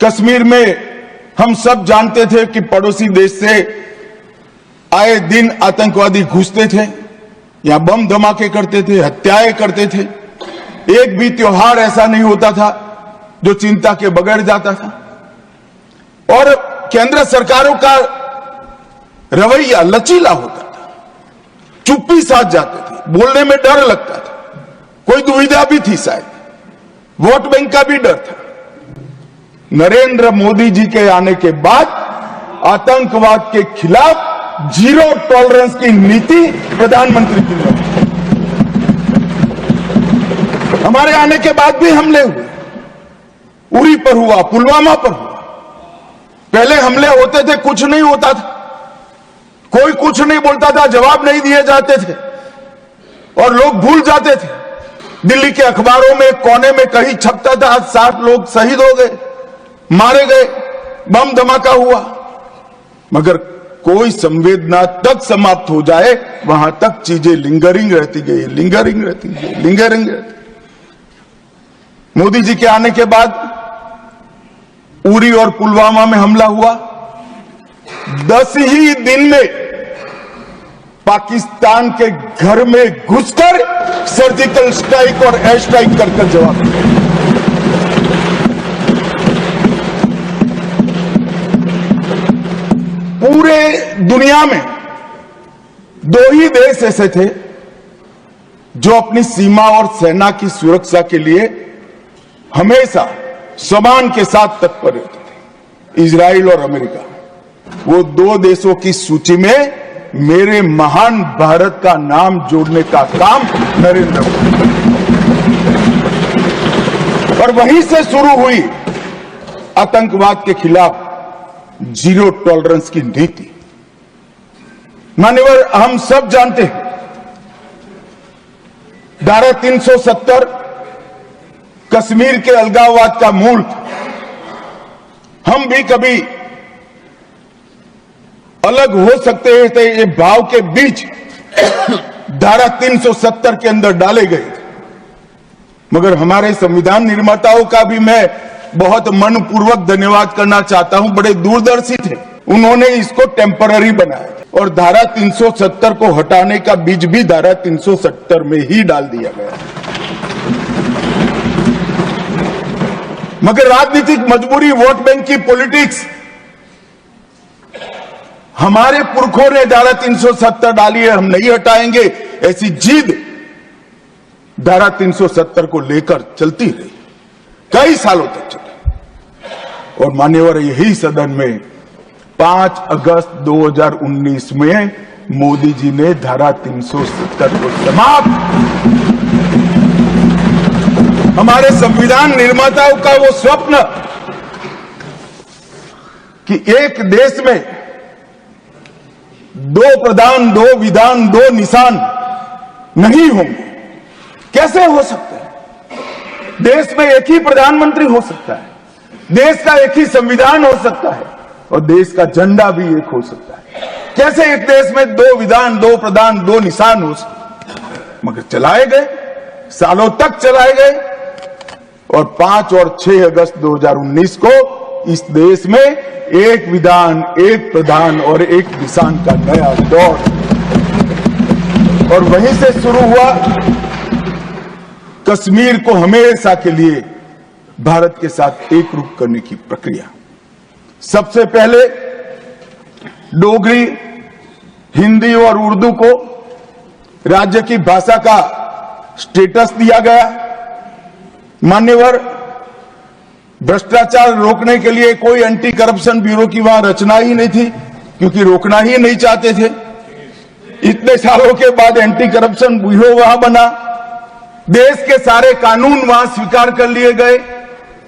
कश्मीर में हम सब जानते थे कि पड़ोसी देश से आए दिन आतंकवादी घुसते थे, यहां बम धमाके करते थे, हत्याएं करते थे। एक भी त्योहार ऐसा नहीं होता था जो चिंता के बगैर जाता था। और केंद्र सरकारों का रवैया लचीला होता था, चुप्पी साध जाते थे, बोलने में डर लगता था, कोई दुविधा भी थी, शायद वोट बैंक का भी डर था। नरेंद्र मोदी जी के आने के बाद आतंकवाद के खिलाफ जीरो टॉलरेंस की नीति प्रधानमंत्री की है। हमारे आने के बाद भी हमले हुए, उरी पर हुआ, पुलवामा पर हुआ। पहले हमले होते थे, कुछ नहीं होता था, कोई कुछ नहीं बोलता था, जवाब नहीं दिए जाते थे और लोग भूल जाते थे। दिल्ली के अखबारों में कोने में कहीं छपता था, 60 लोग शहीद हो गए, मारे गए, बम धमाका हुआ। मगर कोई संवेदना तक समाप्त हो जाए, वहां तक चीजें लिंगरिंग रहती गई, लिंगरिंग रहती गई, लिंगरिंग रहती। मोदी जी के आने के बाद उरी और पुलवामा में हमला हुआ। 10 ही दिन में पाकिस्तान के घर में घुसकर सर्जिकल स्ट्राइक और एयर स्ट्राइक कर जवाब दिया। पूरे दुनिया में 2 ही देश ऐसे थे जो अपनी सीमा और सेना की सुरक्षा के लिए हमेशा सम्मान के साथ तत्पर रहते थे, इजराइल और अमेरिका। वो 2 देशों की सूची में मेरे महान भारत का नाम जोड़ने का काम नरेंद्र मोदी, और वहीं से शुरू हुई आतंकवाद के खिलाफ जीरो टॉलरेंस की नीति। मान्यवर, हम सब जानते हैं धारा 370 कश्मीर के अलगाववाद का मूल था। हम भी कभी अलग हो सकते थे, ये भाव के बीच धारा 370 के अंदर डाले गए थे। मगर हमारे संविधान निर्माताओं का भी मैं बहुत मनपूर्वक धन्यवाद करना चाहता हूं, बड़े दूरदर्शी थे। उन्होंने इसको टेम्पररी बनाया और धारा 370 को हटाने का बीज भी धारा 370 में ही डाल दिया गया। मगर राजनीतिक मजबूरी, वोट बैंक की पॉलिटिक्स, हमारे पुरखों ने धारा 370 डाली है, हम नहीं हटाएंगे, ऐसी जिद धारा 370 को लेकर चलती रही, कई सालों तक चली। और मान्यवर, यही सदन में 5 अगस्त 2019 में मोदी जी ने धारा 370 को समाप्त। हमारे संविधान निर्माताओं का वो स्वप्न कि एक देश में 2 प्रधान, 2 विधान, 2 निशान नहीं होंगे, कैसे हो सकता है? देश में एक ही प्रधानमंत्री हो सकता है, देश का एक ही संविधान हो सकता है और देश का झंडा भी एक हो सकता है। कैसे एक देश में 2 विधान, 2 प्रधान, 2 निशान हो सकते? मगर चलाए गए, सालों तक चलाए गए। और 5 और 6 अगस्त 2019 को इस देश में एक विधान, एक प्रधान और एक निशान का नया दौर, और वहीं से शुरू हुआ कश्मीर को हमेशा के लिए भारत के साथ एकरूप करने की प्रक्रिया। सबसे पहले डोगरी, हिंदी और उर्दू को राज्य की भाषा का स्टेटस दिया गया। मान्यवर, भ्रष्टाचार रोकने के लिए कोई एंटी करप्शन ब्यूरो की वहां रचना ही नहीं थी, क्योंकि रोकना ही नहीं चाहते थे। इतने सालों के बाद एंटी करप्शन ब्यूरो वहां बना। देश के सारे कानून वहां स्वीकार कर लिए गए,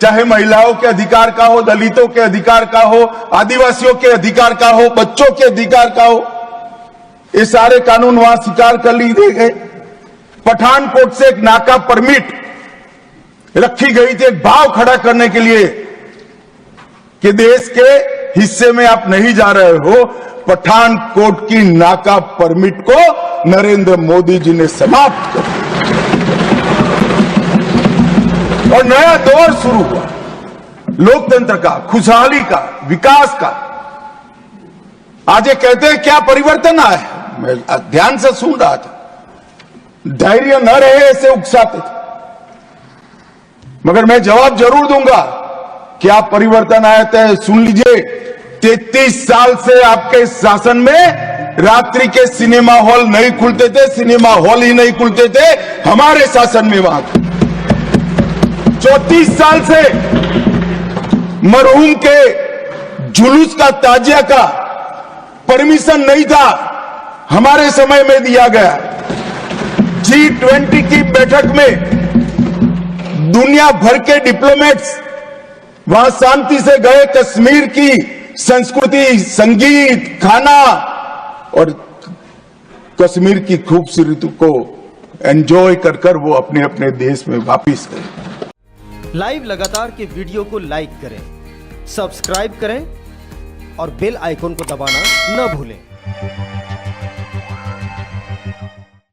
चाहे महिलाओं के अधिकार का हो, दलितों के अधिकार का हो, आदिवासियों के अधिकार का हो, बच्चों के अधिकार का हो, ये सारे कानून वहां स्वीकार कर लिए गए। पठानकोट से एक नाका परमिट रखी गई थी, एक भाव खड़ा करने के लिए कि देश के हिस्से में आप नहीं जा रहे हो। पठानकोट की नाका परमिट को नरेंद्र मोदी जी ने समाप्त कर और नया दौर शुरू हुआ। लोकतंत्र का, खुशहाली का, विकास का। आज ये कहते हैं क्या परिवर्तन आया है। मैं ध्यान से सुन रहा था, धैर्य न रहे ऐसे उकसाते थे, मगर मैं जवाब जरूर दूंगा। क्या परिवर्तन आया था सुन लीजिए। 33 साल से आपके शासन में रात्रि के सिनेमा हॉल नहीं खुलते थे, सिनेमा हॉल ही नहीं खुलते थे हमारे शासन में। वहां 34 साल से मरहूम के जुलूस का, ताजिया का परमिशन नहीं था, हमारे समय में दिया गया। G20 की बैठक में दुनिया भर के डिप्लोमेट्स वहां शांति से गए। कश्मीर की संस्कृति, संगीत, खाना और कश्मीर की खूबसूरती को एंजॉय कर कर वो अपने अपने देश में वापिस गए। लाइव लगातार के वीडियो को लाइक करें, सब्सक्राइब करें और बेल आइकन को दबाना न भूलें।